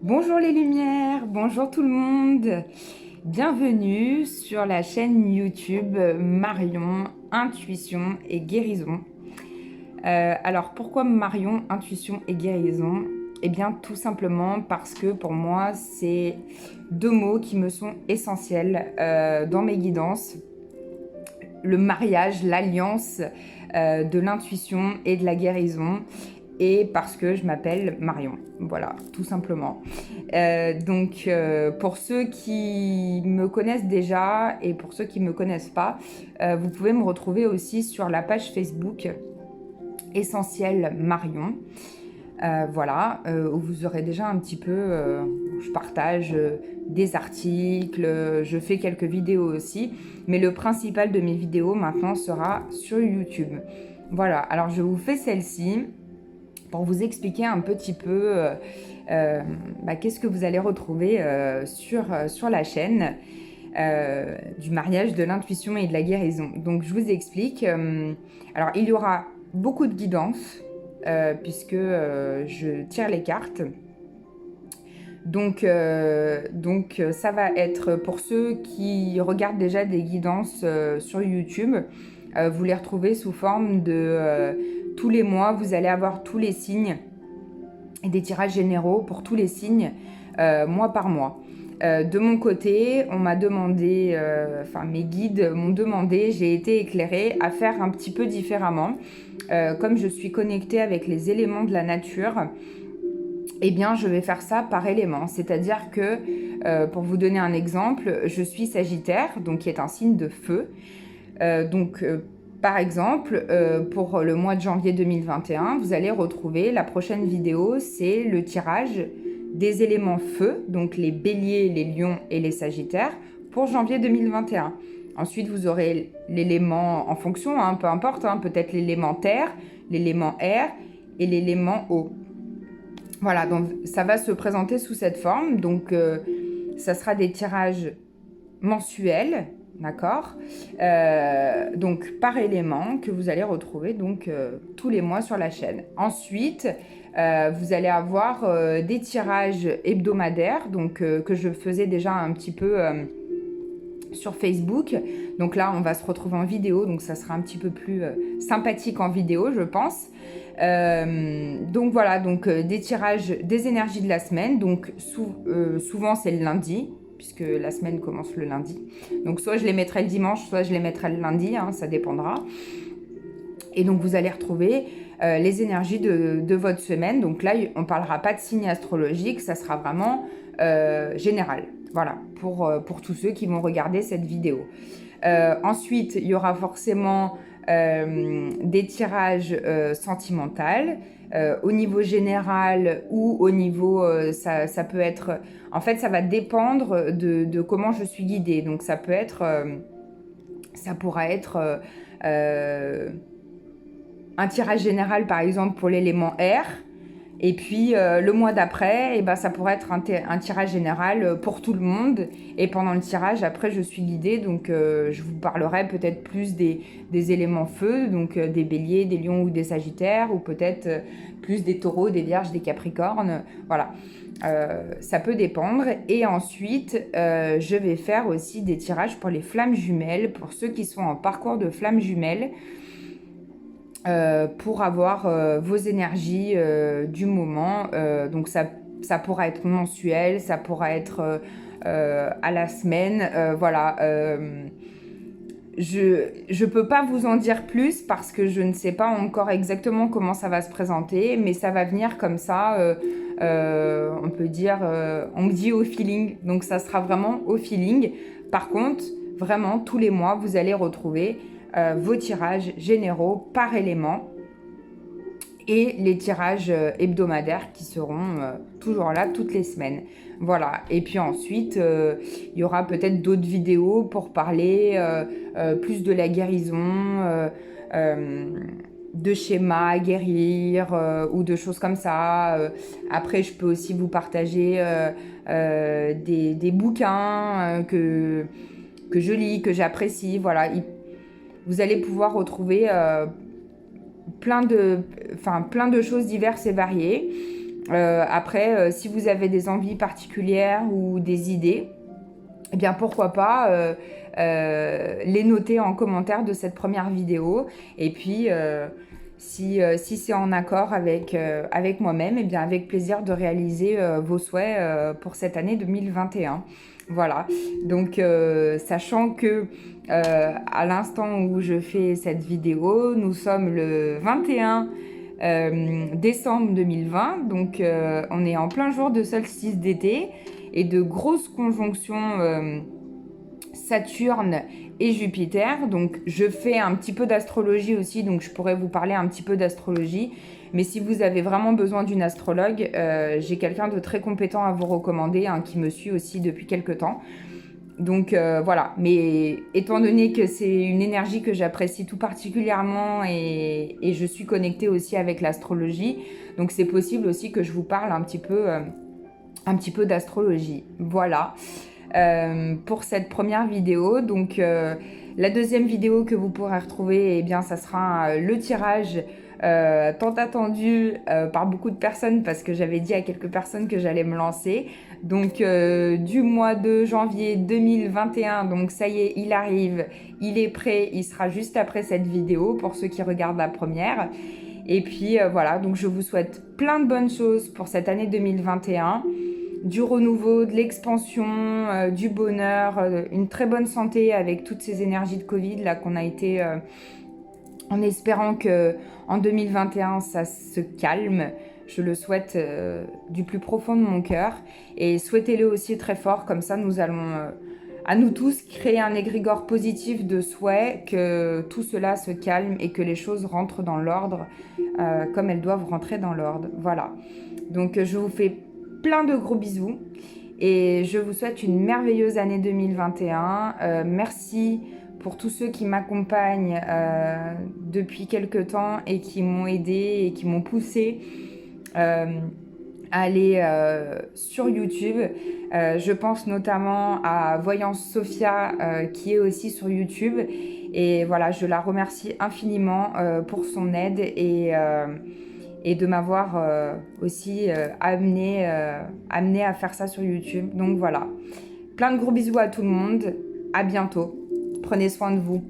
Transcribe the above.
Bonjour les lumières, bonjour tout le monde. Bienvenue sur la chaîne YouTube Marion, Intuition et Guérison. Alors pourquoi Marion, Intuition et Guérison? Eh bien tout simplement parce que pour moi c'est deux mots qui me sont essentiels dans mes guidances. Le mariage, l'alliance de l'intuition et de la guérison. Et parce que je m'appelle Marion, voilà, tout simplement. Donc, pour ceux qui me connaissent déjà et pour ceux qui ne me connaissent pas, vous pouvez me retrouver aussi sur la page Facebook Essentiel Marion. Voilà, où vous aurez déjà un petit peu, je partage des articles, je fais quelques vidéos aussi, mais le principal de mes vidéos maintenant sera sur YouTube. Voilà, alors je vous fais celle-ci pour vous expliquer un petit peu qu'est-ce que vous allez retrouver sur la chaîne du mariage, de l'intuition et de la guérison. Donc je vous explique. Alors il y aura beaucoup de guidance puisque je tire les cartes. Donc ça va être pour ceux qui regardent déjà des guidances sur YouTube, vous les retrouvez sous forme de tous les mois, vous allez avoir tous les signes et des tirages généraux pour tous les signes, mois par mois. De mon côté, on m'a demandé, mes guides m'ont demandé, j'ai été éclairée à faire un petit peu différemment. Comme je suis connectée avec les éléments de la nature, eh bien, je vais faire ça par élément. C'est-à-dire que, pour vous donner un exemple, je suis Sagittaire, donc qui est un signe de feu. Par exemple, pour le mois de janvier 2021, vous allez retrouver la prochaine vidéo, c'est le tirage des éléments feu, donc les béliers, les lions et les sagittaires, pour janvier 2021. Ensuite, vous aurez l'élément en fonction, peu importe, peut-être l'élément terre, l'élément air et l'élément eau. Voilà, donc ça va se présenter sous cette forme. Donc, ça sera des tirages mensuels, d'accord, donc par élément que vous allez retrouver donc tous les mois sur la chaîne. Ensuite, vous allez avoir des tirages hebdomadaires, donc que je faisais déjà un petit peu sur Facebook. Donc là, on va se retrouver en vidéo, donc ça sera un petit peu plus sympathique en vidéo, je pense. Donc voilà, donc des tirages des énergies de la semaine. Donc souvent, c'est le lundi, puisque la semaine commence le lundi. Donc soit je les mettrai le dimanche, soit je les mettrai le lundi, ça dépendra. Et donc vous allez retrouver les énergies de votre semaine. Donc là, on ne parlera pas de signes astrologiques, ça sera vraiment général. Voilà, pour tous ceux qui vont regarder cette vidéo. Ensuite, il y aura forcément des tirages sentimentaux au niveau général ou au niveau, ça peut être... En fait, ça va dépendre de comment je suis guidée. Donc, ça peut être... ça pourra être un tirage général, par exemple, pour l'élément air. Et puis, le mois d'après, ça pourrait être un tirage général pour tout le monde. Et pendant le tirage, après, je suis guidée. Donc, je vous parlerai peut-être plus des éléments feu, donc des béliers, des lions ou des sagittaires, ou peut-être plus des taureaux, des vierges, des capricornes. Voilà. Ça peut dépendre. Et ensuite, je vais faire aussi des tirages pour les flammes jumelles, pour ceux qui sont en parcours de flammes jumelles. Pour avoir vos énergies du moment. Donc ça pourra être mensuel, ça pourra être à la semaine. Voilà. Je peux pas vous en dire plus parce que je ne sais pas encore exactement comment ça va se présenter, mais ça va venir comme ça. On peut dire, on me dit au feeling. Donc ça sera vraiment au feeling. Par contre, vraiment, tous les mois, vous allez retrouver vos tirages généraux par élément et les tirages hebdomadaires qui seront toujours là toutes les semaines. Voilà. Et puis ensuite, il y aura peut-être d'autres vidéos pour parler plus de la guérison, de schémas à guérir ou de choses comme ça. Après, je peux aussi vous partager des bouquins que je lis, que j'apprécie. Voilà. Vous allez pouvoir retrouver plein de choses diverses et variées. Après, si vous avez des envies particulières ou des idées, eh bien pourquoi pas les noter en commentaire de cette première vidéo. Et puis, si c'est en accord avec moi-même, eh bien avec plaisir de réaliser vos souhaits pour cette année 2021. Voilà, donc sachant que à l'instant où je fais cette vidéo, nous sommes le 21 décembre 2020, donc on est en plein jour de solstice d'été et de grosses conjonctions Saturne et Jupiter. Donc je fais un petit peu d'astrologie aussi, donc je pourrais vous parler un petit peu d'astrologie. Mais si vous avez vraiment besoin d'une astrologue, j'ai quelqu'un de très compétent à vous recommander, hein, qui me suit aussi depuis quelques temps. Donc voilà, mais étant donné que c'est une énergie que j'apprécie tout particulièrement et je suis connectée aussi avec l'astrologie, donc c'est possible aussi que je vous parle un petit peu d'astrologie. Voilà. Pour cette première vidéo. Donc la deuxième vidéo que vous pourrez retrouver, eh bien ça sera le tirage tant attendu par beaucoup de personnes, parce que j'avais dit à quelques personnes que j'allais me lancer. Donc du mois de janvier 2021, donc ça y est, il arrive, il est prêt, il sera juste après cette vidéo pour ceux qui regardent la première. Et puis voilà, donc je vous souhaite plein de bonnes choses pour cette année 2021, du renouveau, de l'expansion, du bonheur, une très bonne santé avec toutes ces énergies de Covid là qu'on a été, en espérant que en 2021 ça se calme. Je le souhaite du plus profond de mon cœur, et souhaitez-le aussi très fort, comme ça nous allons à nous tous créer un égrégore positif de souhait que tout cela se calme et que les choses rentrent dans l'ordre comme elles doivent rentrer dans l'ordre. Voilà, donc je vous fais plein de gros bisous et je vous souhaite une merveilleuse année 2021. Merci pour tous ceux qui m'accompagnent depuis quelques temps et qui m'ont aidé et qui m'ont poussé à aller sur YouTube. Je pense notamment à Voyance Sophia qui est aussi sur YouTube. Et voilà, je la remercie infiniment pour son aide et de m'avoir aussi amené à faire ça sur YouTube. Donc voilà, plein de gros bisous à tout le monde, à bientôt, prenez soin de vous.